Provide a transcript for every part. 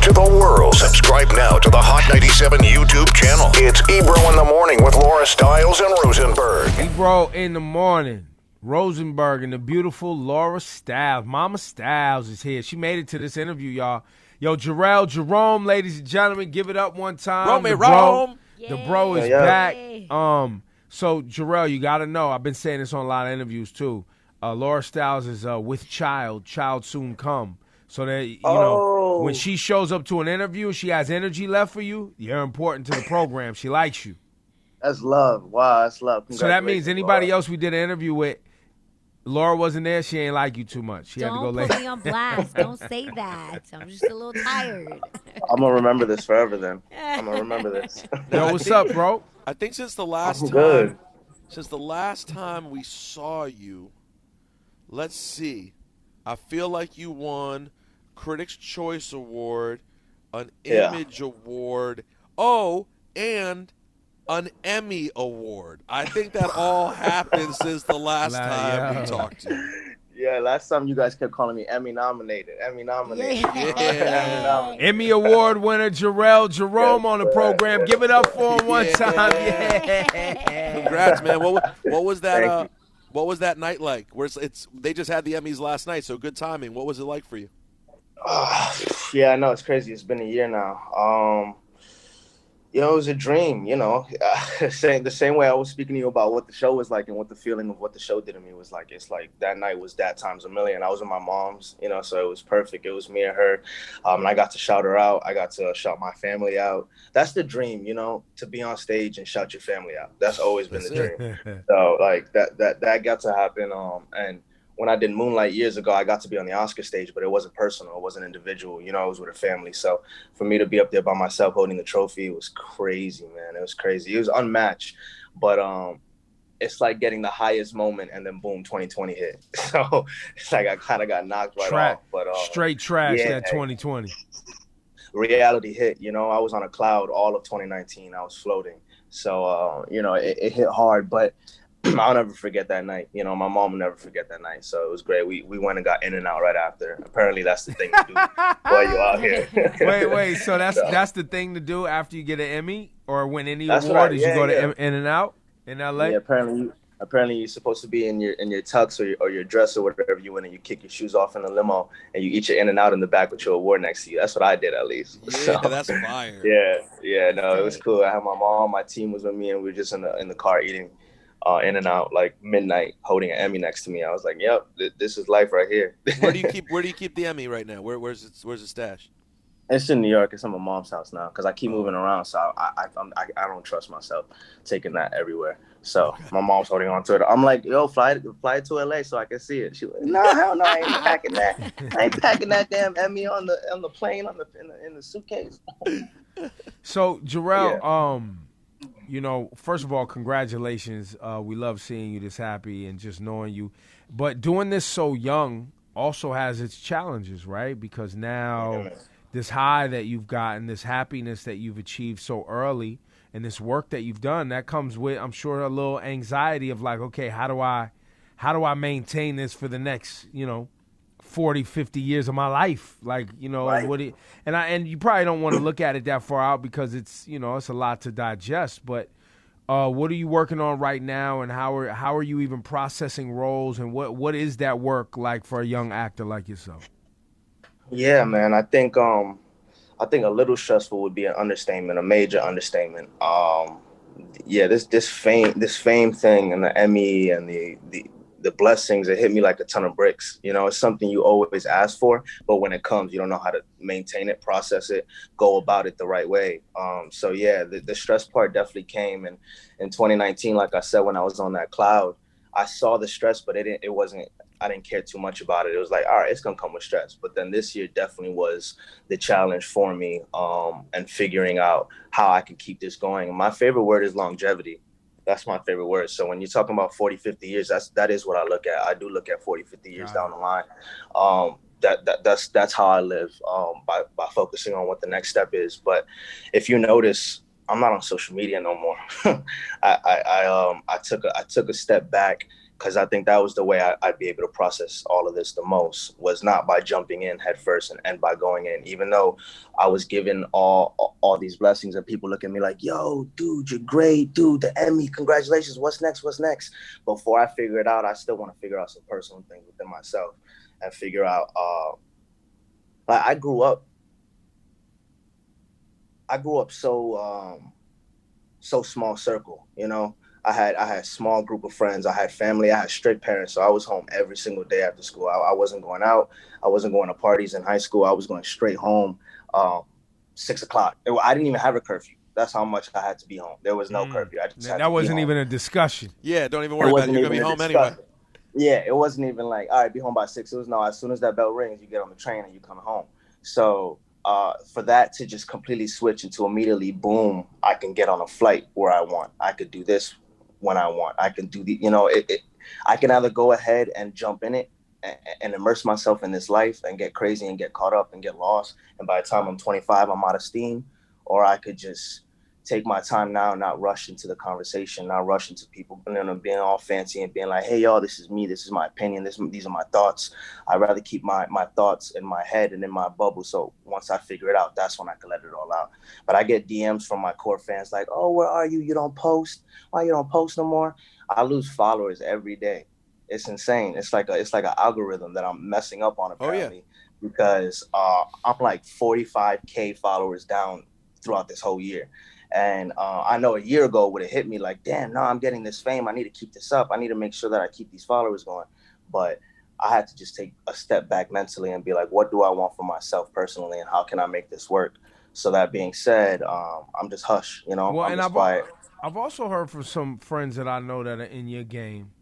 to the world. Subscribe now to the Hot 97 YouTube channel. It's Ebro in the Morning with Laura Stiles and Rosenberg. Ebro in the Morning. Rosenberg and the beautiful Laura Stiles. Mama Stiles is here. She made it to this interview, y'all. Yo, Jharrel Jerome, ladies and gentlemen, give it up one time. The bro is back. So, Jharrel, you got to know, I've been saying this on a lot of interviews, too. Laura Stiles is with child soon come. So that, you know, when she shows up to an interview, she has energy left for you, you're important to the program. She likes you. That's love. Wow, that's love. So that means anybody else we did an interview with, Laura wasn't there, she ain't like you too much. She had to go later. Don't put me on blast. Don't say that. I'm just a little tired. I'm going to remember this forever then. I'm going to remember this. Yo, what's up, bro? I think since the last time we saw you, let's see. I feel like you won Critics' Choice Award, an Image Award, and an Emmy Award. I think that all happened since the last time we talked to you. Yeah, last time you guys kept calling me Emmy nominated. Yeah. Emmy Award winner Jharrel Jerome on the program. Give it up for him one time. Yeah. Congrats, man. What was that? What was that night like? They just had the Emmys last night, so good timing. What was it like for you? Yeah, I know it's crazy. It's been a year now. It was a dream, the same way I was speaking to you about what the show was like and what the feeling of what the show did to me was like. It's like that night was that times a million. I was with my mom's, so it was perfect. It was me and her. And I got to shout her out. I got to shout my family out. That's the dream, to be on stage and shout your family out. That's always been the dream. So like that got to happen. And when I did Moonlight years ago, I got to be on the Oscar stage, but it wasn't personal. It wasn't individual. I was with a family. So for me to be up there by myself holding the trophy was crazy, man. It was crazy. It was unmatched. But it's like getting the highest moment and then boom, 2020 hit. So it's like I kind of got knocked off. But straight trash that 2020. Reality hit. I was on a cloud all of 2019. I was floating. So, it hit hard. But I'll never forget that night. My mom will never forget that night. So it was great. We went and got In and Out right after. Apparently that's the thing to do while you're out here. Wait. So that's the thing to do after you get an Emmy or win any award? Is you go to In and Out in LA? Yeah, apparently you're supposed to be in your tux or your dress or whatever you win, and you kick your shoes off in the limo and you eat your In and Out in the back with your award next to you. That's what I did, at least. Yeah, that's fire. Yeah, no, it was cool. I had my mom, my team was with me, and we were just in the car eating In and Out like midnight, holding an Emmy next to me. I was like, "Yep, this is life right here." Where do you keep the Emmy right now? Where's it stashed? It's in New York. It's at my mom's house now because I keep moving around, so I don't trust myself taking that everywhere. So my mom's holding on to it. I'm like, "Yo, fly to LA so I can see it." She's like, "No, hell no, I ain't packing that. I ain't packing that damn Emmy on the plane in the suitcase." So Jharrel, first of all, congratulations. We love seeing you this happy and just knowing you. But doing this so young also has its challenges, right? Because now this high that you've gotten, this happiness that you've achieved so early, and this work that you've done, that comes with, I'm sure, a little anxiety of like, okay, how do I maintain this for the next, 40, 50 years of my life? Like, right. And you probably don't want to look at it that far out because it's, it's a lot to digest. But what are you working on right now, and how are you even processing roles, and what is that work like for a young actor like yourself? Yeah, man, I think a little stressful would be an understatement, a major understatement. This fame thing and the Emmy and the blessings, it hit me like a ton of bricks. It's something you always ask for, but when it comes, you don't know how to maintain it, process it, go about it the right way. The stress part definitely came. And in 2019, like I said, when I was on that cloud, I saw the stress, but I didn't care too much about it. It was like, all right, it's going to come with stress. But then this year definitely was the challenge for me, and figuring out how I can keep this going. And my favorite word is longevity. That's my favorite word. So when you're talking about 40, 50 years, that is what I look at. I do look at 40, 50 years down the line. That's how I live, by focusing on what the next step is. But if you notice, I'm not on social media no more. I took a step back because I think that was the way I'd be able to process all of this the most, was not by jumping in head first and by going in, even though I was given all these blessings and people look at me like, yo, dude, you're great, dude, the Emmy, congratulations, what's next? Before I figure it out, I still want to figure out some personal things within myself and figure out, like I grew up so small circle, you know. I had a small group of friends. I had family. I had strict parents, so I was home every single day after school. I wasn't going out. I wasn't going to parties in high school. I was going straight home. 6 o'clock. I didn't even have a curfew. That's how much I had to be home. There was no curfew. That wasn't even a discussion. Yeah, don't even worry about it. You're gonna be home anyway. Yeah, it wasn't even like, all right, be home by 6. It was no, as soon as that bell rings, you get on the train and you come home. So for that to just completely switch into immediately, boom, I can get on a flight where I want. I could do this when I want. I can do I can either go ahead and jump in it and immerse myself in this life and get crazy and get caught up and get lost. And by the time I'm 25, I'm out of steam. Or I could just take my time now, not rush into the conversation, not rush into people being all fancy and being like, hey, y'all, this is me. This is my opinion. These are my thoughts. I'd rather keep my thoughts in my head and in my bubble. So once I figure it out, that's when I can let it all out. But I get DMs from my core fans like, oh, where are you? You don't post. Why you don't post no more? I lose followers every day. It's insane. It's like an algorithm that I'm messing up on apparently. Because I'm like 45K followers down throughout this whole year. And I know a year ago would have hit me like, damn, no, I'm getting this fame. I need to keep this up. I need to make sure that I keep these followers going. But I had to just take a step back mentally and be like, what do I want for myself personally? And how can I make this work? So that being said, I'm just hush, you know. Well, I'm and just quiet. I've also heard from some friends that I know that are in your game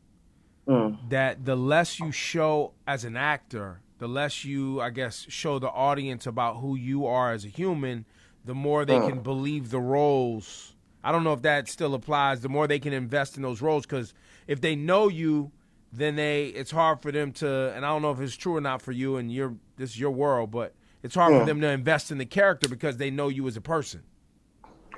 that the less you show as an actor, the less you, I guess, show the audience about who you are as a human, the more they can believe the roles. I don't know if that still applies. The more they can invest in those roles, because if they know you, then it's hard for them to, and I don't know if it's true or not for you, and this is your world, but it's hard for them to invest in the character because they know you as a person.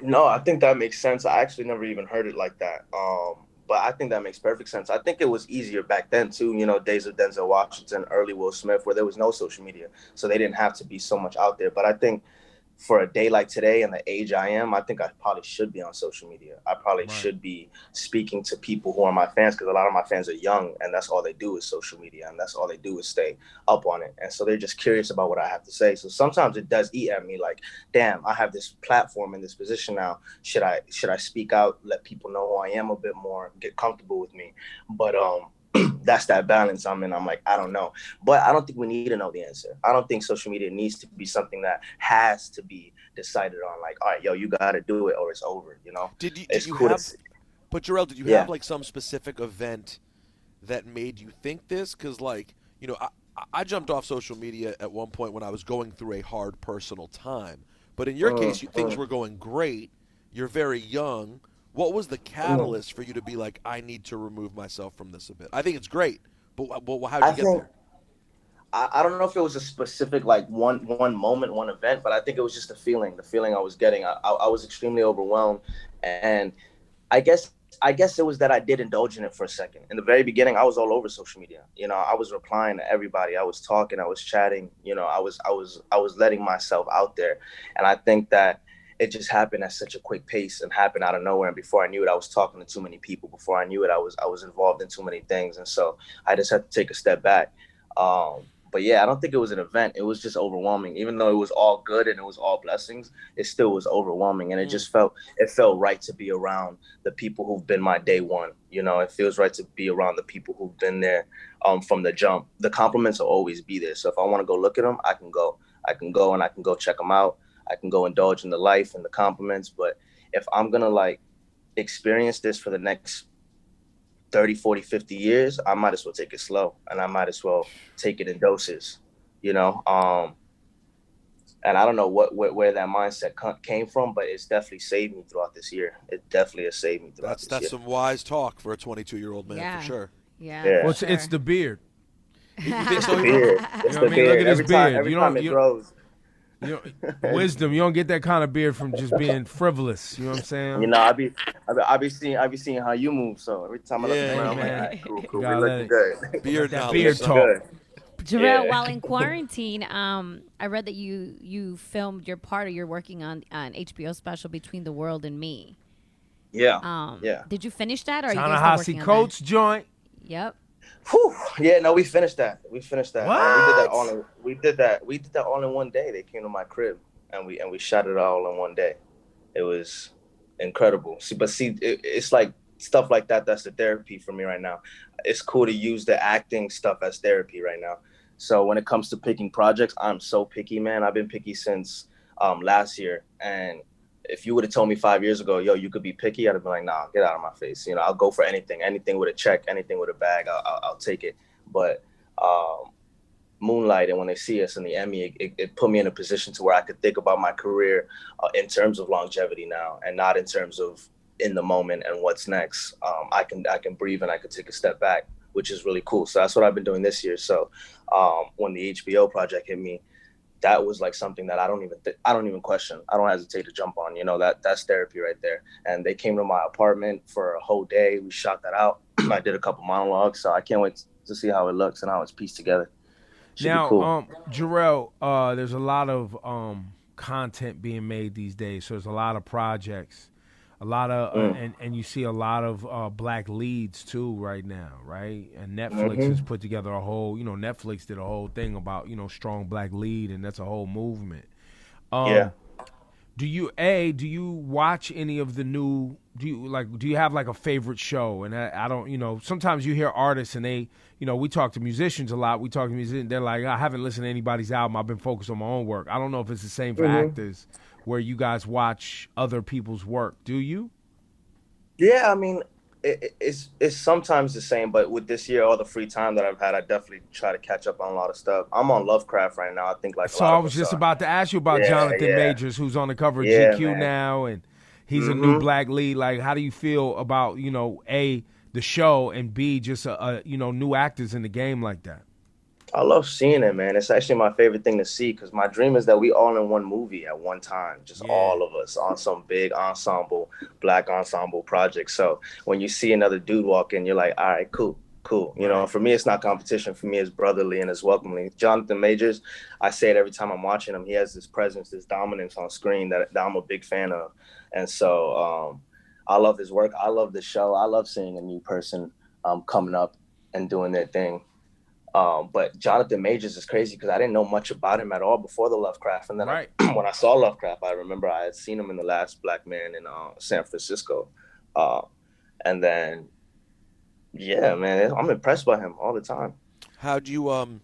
No, I think that makes sense. I actually never even heard it like that. But I think that makes perfect sense. I think it was easier back then too, you know, days of Denzel Washington, early Will Smith, where there was no social media. So they didn't have to be so much out there. But I think for a day like today and the age I am, I think I probably should be on social media. I probably should be speaking to people who are my fans, because a lot of my fans are young and that's all they do is social media and that's all they do is stay up on it. And so they're just curious about what I have to say. So sometimes it does eat at me like, damn, I have this platform in this position now. Should I speak out, let people know who I am a bit more, get comfortable with me? But that's that balance I'm in. I'm like, I don't know. But I don't think we need to know the answer. I don't think social media needs to be something that has to be decided on. Like, all right, yo, you got to do it or it's over, you know? But Jharrel, did you have like some specific event that made you think this? Because like, you know, I jumped off social media at one point when I was going through a hard personal time. But in your case, things were going great. You're very young. What was the catalyst for you to be like, I need to remove myself from this a bit? I think it's great, but how did you get there? I don't know if it was a specific, like, one moment, one event, but I think it was just the feeling I was getting. I was extremely overwhelmed, and I guess it was that I did indulge in it for a second. In the very beginning, I was all over social media. You know, I was replying to everybody. I was talking. I was chatting. You know, I was letting myself out there, and I think that it just happened at such a quick pace and happened out of nowhere. And before I knew it, I was talking to too many people. Before I knew it, I was involved in too many things. And so I just had to take a step back. But yeah, I don't think it was an event. It was just overwhelming. Even though it was all good and it was all blessings, it still was overwhelming. And it just felt right to be around the people who've been my day one. You know, it feels right to be around the people who've been there from the jump. The compliments will always be there. So if I want to go look at them, I can go and I can go check them out. I can go indulge in the life and the compliments. But if I'm going to like experience this for the next 30, 40, 50 years, I might as well take it slow and I might as well take it in doses, you know? And I don't know where that mindset came from, but it's definitely saved me throughout this year. It definitely has saved me throughout this year. That's some wise talk for a 22-year-old man, for sure. Yeah. Well, sure. it's the beard. You think so? It's the beard. It's the beard. Look at his beard. Every time it grows. You know, wisdom. You don't get that kind of beard from just being frivolous. You know what I'm saying? You know, I be seeing how you move. So every time I look Yeah, around, Hey I'm like, all man, right, cool, you cool. We gotta let looking it. good. beard That knowledge. beard Looking talk. good. Jarrell, Yeah. while in quarantine, I read that you filmed your part, or you're working on an HBO special, Between the World and Me. Yeah. Yeah. Did you finish that, or are you guys still Ta-Nehisi working on that? Coates joint. Yep. Whew. Yeah, no, we finished that. We finished that. We did that all What? in we did that all in one day. They came to my crib and we shot it all in one day. It was incredible. It's like stuff like that. That's the therapy for me right now. It's cool to use the acting stuff as therapy right now. So when it comes to picking projects, I'm so picky, man. I've been picky since last year. And if you would have told me 5 years ago, yo, you could be picky, I'd have been like, nah, get out of my face. You know, I'll go for anything with a check, anything with a bag, I'll take it. But Moonlight, and when they see us in the Emmy, it put me in a position to where I could think about my career in terms of longevity now, and not in terms of in the moment and what's next. I can breathe and I can take a step back, which is really cool. So that's what I've been doing this year. So when the HBO project hit me, that was like something that I don't even question. I don't hesitate to jump on. You know, that's therapy right there. And they came to my apartment for a whole day. We shot that out. I did a couple monologues, so I can't wait to see how it looks and how it's pieced together. Should be cool. Now, Jharrel, there's a lot of content being made these days. So there's a lot of projects, a lot of, and you see a lot of black leads too right now, right? And Netflix has put together a whole, Netflix did a whole thing about, strong black lead, and that's a whole movement. Yeah. Do you watch any of the new? Do you have like a favorite show? And I don't, sometimes you hear artists and they, we talk to musicians a lot. We talk to musicians. They're like, I haven't listened to anybody's album. I've been focused on my own work. I don't know if it's the same for actors, where you guys watch other people's work. Do you? Yeah, I mean, it's sometimes the same, but with this year, all the free time that I've had, I definitely try to catch up on a lot of stuff. I'm on Lovecraft right now. I think like So I was just about to ask you about Jonathan Majors, who's on the cover of GQ man. now, and he's a new black lead. Like, how do you feel about A, the show, and B, just new actors in the game like that? I love seeing it, man. It's actually my favorite thing to see, because my dream is that we all in one movie at one time, just all of us on some big black ensemble project. So when you see another dude walk in, you're like, all right, cool. You know, for me, it's not competition. For me, it's brotherly and it's welcoming. Jonathan Majors, I say it every time I'm watching him. He has this presence, this dominance on screen that I'm a big fan of. And so I love his work. I love the show. I love seeing a new person coming up and doing their thing. But Jonathan Majors is crazy because I didn't know much about him at all before the Lovecraft. And then when I saw Lovecraft, I remember I had seen him in The Last Black Man in San Francisco. And then, yeah, man, I'm impressed by him all the time. How'd you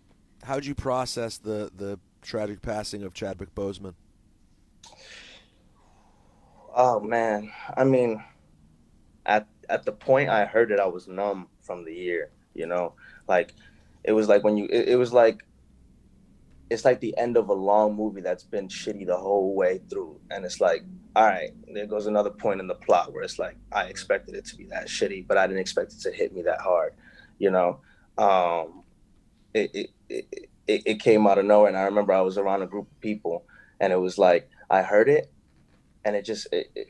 process the tragic passing of Chadwick Boseman? Oh, man. I mean, at the point I heard it, I was numb from the year, like, it was like it's like the end of a long movie that's been shitty the whole way through. And it's like, all right, there goes another point in the plot where it's like, I expected it to be that shitty, but I didn't expect it to hit me that hard. It came out of nowhere. And I remember I was around a group of people and it was like, I heard it and it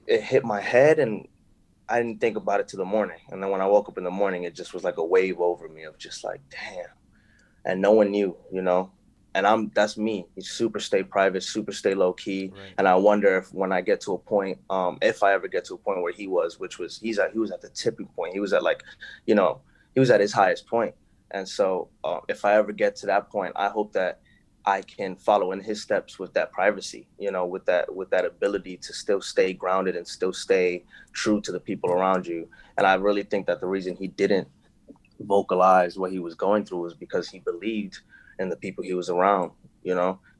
hit my head and I didn't think about it till the morning. And then when I woke up in the morning, it just was like a wave over me of just like, damn. And no one knew, and that's me. You super stay private, super stay low key. Right. And I wonder if when I get to a point, if I ever get to a point where he was, he was at the tipping point. He was at he was at his highest point. And so if I ever get to that point, I hope that I can follow in his steps with that privacy, with that ability to still stay grounded and still stay true to the people around you. And I really think that the reason he didn't vocalize what he was going through was because he believed in the people he was around. He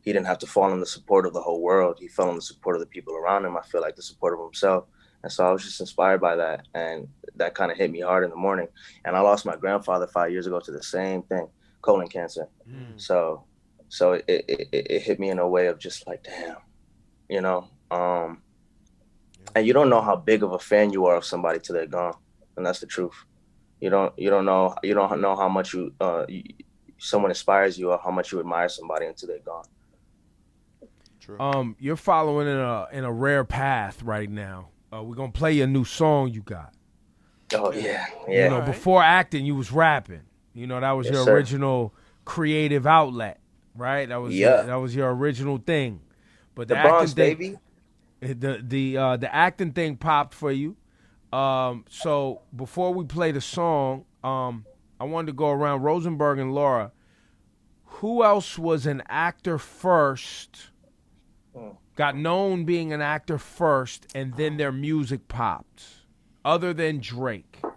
didn't have to fall in the support of the whole world. He fell in the support of the people around him. I feel like the support of himself. And so I was just inspired by that. And that kind of hit me hard in the morning. And I lost my grandfather 5 years ago to the same thing, colon cancer. So it hit me in a way of just like, damn, and you don't know how big of a fan you are of somebody till they're gone. And that's the truth. You don't know how much someone inspires you or how much you admire somebody until they're gone. True. You're following in a rare path right now. We're gonna play a new song you got. Oh yeah, You know, All right. before acting, you was rapping. You know, that was Yes, your sir. original creative outlet, right? That was Yeah. that was your original thing. But The the acting Bronx, thing, baby. the acting thing popped for you. So before we play the song, I wanted to go around Rosenberg and Laura. Who else was an actor first? Got known being an actor first, and then their music popped, other than Drake. God,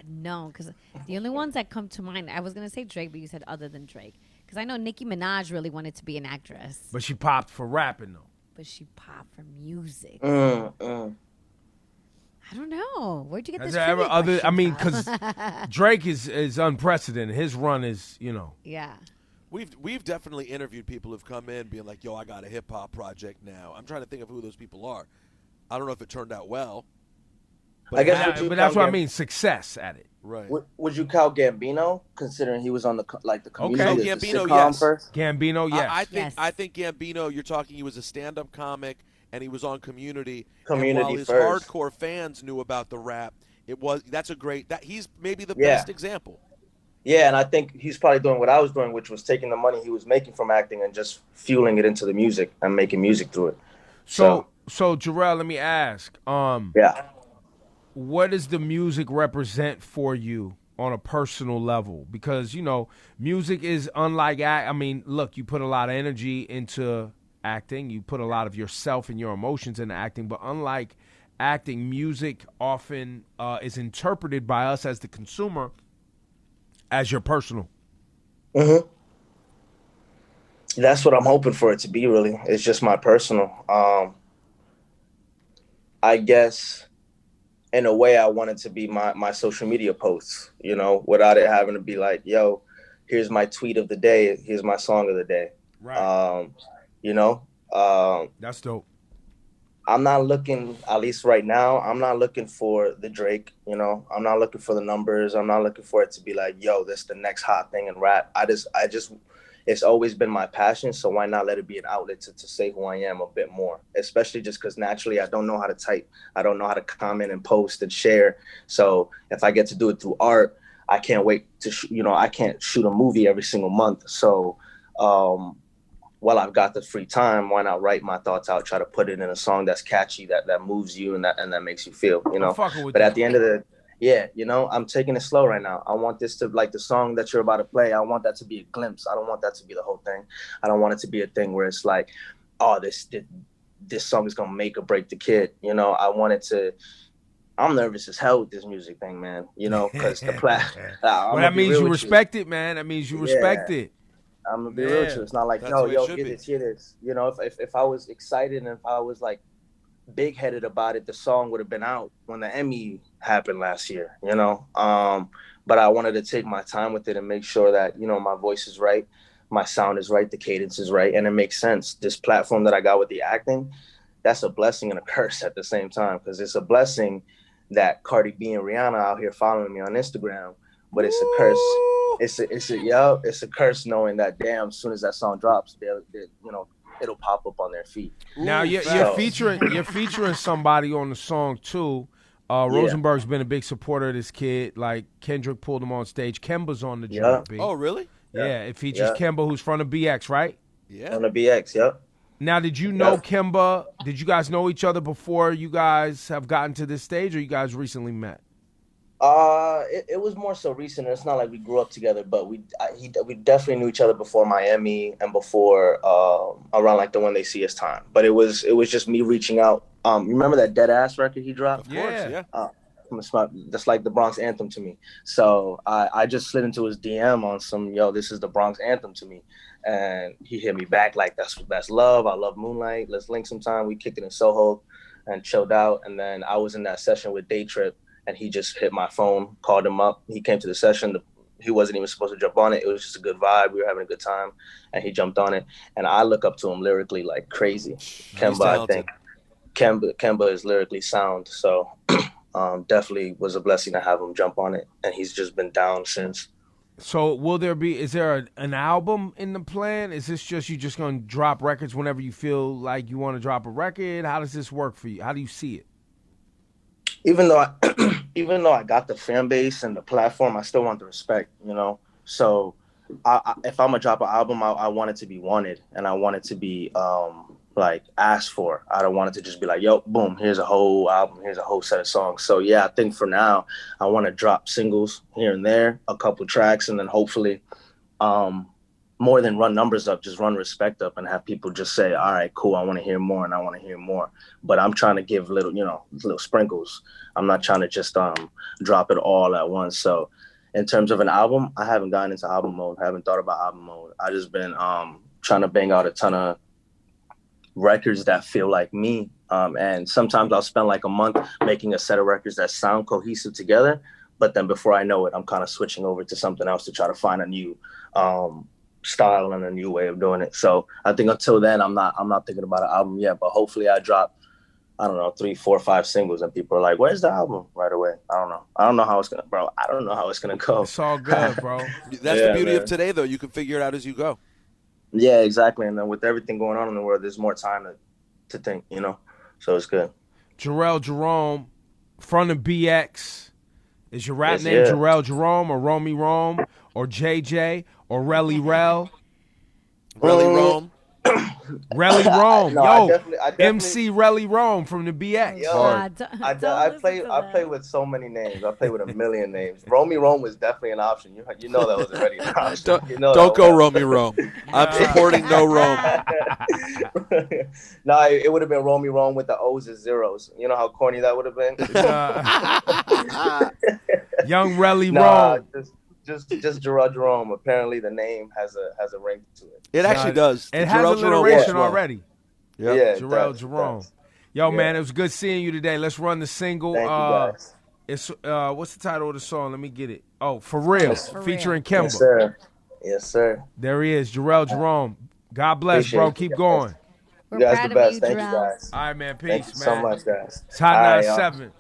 no, because the only ones that come to mind, I was going to say Drake, but you said other than Drake. Because I know Nicki Minaj really wanted to be an actress, But she popped for rapping, though. but she popped for music. Mm. I don't know. Where'd you get Has this there ever trivia I mean, question because Drake is unprecedented. His run is, yeah. We've definitely interviewed people who've come in being like, "Yo, I got a hip hop project now." I'm trying to think of who those people are. I don't know if it turned out well. But I guess it- would you but that's count what I mean, success at it. right. Would you count Gambino, considering he was on the community? Okay. the Gambino, sitcom yes. first? Gambino, yes. I think Gambino. You're talking. He was a stand-up comic, and he was on Community. Community and while his first. hardcore fans knew about the rap, he's maybe the Yeah. best example. Yeah, and I think he's probably doing what I was doing, which was taking the money he was making from acting and just fueling it into the music and making music through it. So Jharrel, let me ask, Yeah. what does the music represent for you on a personal level? Because, music is unlike I mean, look, you put a lot of energy into acting, you put a lot of yourself and your emotions into acting, but unlike acting, music often is interpreted by us as the consumer as your personal. Mm-hmm. That's what I'm hoping for it to be, really. It's just my personal. I guess in a way I want it to be my social media posts, without it having to be like, yo, here's my tweet of the day, here's my song of the day. Right. That's dope. I'm not looking, at least right now, I'm not looking for the Drake, I'm not looking for the numbers. I'm not looking for it to be like, yo, this is the next hot thing in rap. I just, it's always been my passion. So why not let it be an outlet to say who I am a bit more, especially just because naturally I don't know how to type. I don't know how to comment and post and share. So if I get to do it through art, I can't wait to, I can't shoot a movie every single month. So, while I've got the free time, why not write my thoughts out, try to put it in a song that's catchy, that moves you and that makes you feel, I'm fucking with But that. at the end of I'm taking it slow right now. I want this to, like the song that you're about to play, I want that to be a glimpse. I don't want that to be the whole thing. I don't want it to be a thing where it's like, oh, this song is gonna make or break the kid. I want it to. I'm nervous as hell with this music thing, man. Because the well, that means you respect it, man. That means you respect it. I'm gonna be real with you. It's not like, That's yo, the way it should be. get this. If I was excited and if I was like big headed about it, the song would have been out when the Emmy happened last year. But I wanted to take my time with it and make sure that my voice is right, my sound is right, the cadence is right, and it makes sense. This platform that I got with the acting, that's a blessing and a curse at the same time, because it's a blessing that Cardi B and Rihanna out here following me on Instagram, but it's a curse. It's a curse knowing that damn, as soon as that song drops, it'll pop up on their feet. Now you're featuring somebody on the song too. Rosenberg's been a big supporter of this kid. Like Kendrick pulled him on stage. Kemba's on the joint. B. Oh, really? Yeah, it features Kemba, who's from the BX, right? Yeah. On the BX, yep. Now, did you know Kemba? Did you guys know each other before you guys have gotten to this stage, or you guys recently met? It was more so recent. It's not like we grew up together, but we definitely knew each other before Miami and before around like the When They See Us time. But it was just me reaching out. Remember that Dead Ass record he dropped? Of course, yeah. That's like the Bronx anthem to me. So I just slid into his DM on some, yo, this is the Bronx anthem to me. And he hit me back like, that's love. I love Moonlight. Let's link sometime. We kicked it in Soho and chilled out. And then I was in that session with Day Trip, and he just hit my phone, called him up. He came to the session. He wasn't even supposed to jump on it. It was just a good vibe. We were having a good time, and he jumped on it. And I look up to him lyrically like crazy. Kemba, I think. Kemba is lyrically sound. So definitely was a blessing to have him jump on it. And he's just been down since. So is there an album in the plan? Is this just you just going to drop records whenever you feel like you want to drop a record? How does this work for you? How do you see it? Even though even though I got the fan base and the platform, I still want the respect, you know? So if I'm gonna drop an album, I want it to be wanted, and I want it to be like asked for. I don't want it to just be like, yo, boom, here's a whole album, here's a whole set of songs. So yeah, I think for now, I want to drop singles here and there, a couple tracks, and then hopefully more than run numbers up, just run respect up and have people just say, all right, cool, I want to hear more and I want to hear more. But I'm trying to give little sprinkles. I'm not trying to just drop it all at once. So in terms of an album, I haven't gotten into album mode. I haven't thought about album mode. I just been trying to bang out a ton of records that feel like me. And sometimes I'll spend like a month making a set of records that sound cohesive together. But then before I know it, I'm kind of switching over to something else to try to find a new style and a new way of doing it. So I think until then, I'm not thinking about an album yet. But hopefully I drop, I don't know, 3, 4, 5 singles, and people are like, "Where's the album?" Right away. I don't know how it's gonna, bro. I don't know how it's gonna go. It's all good, bro. That's the beauty of today, though. You can figure it out as you go. Yeah, exactly. And then with everything going on in the world, there's more time to think, you know? So it's good. Jharrel Jerome from the BX. Is your rap name Jharrel Jerome or Romy Rome or JJ or Relly Rel? Relly Rome. Relly Rome. No, Yo, I definitely, MC Relly Rome from the BX. Yo, God, I play with so many names. I play with a million names. Romy Rome was definitely an option. You know that was already an option. Don't go Romy Rome. I'm supporting no Rome. No, it would have been Romy Rome with the O's and zeros. You know how corny that would have been? Young Relly Rome. Just Jharrel Jerome. Apparently, the name has a ring to it. It actually does. It has Jharrel Jerome alliteration well. already. Yep. Yeah, Jharrel Jerome. Yo, Yeah. man, it was good seeing you today. Let's run the single. Thank you, guys. It's what's the title of the song? Let me get it. Oh, For Real, featuring Kemba. Yes, sir. Yes, sir. There he is, Jharrel Jerome. God bless, Appreciate bro. it. Keep going. You guys proud the of best. you, Thank you, Jharrel. guys. All right, man. Peace, Thank you man. so much, guys. It's Hot All right, 97.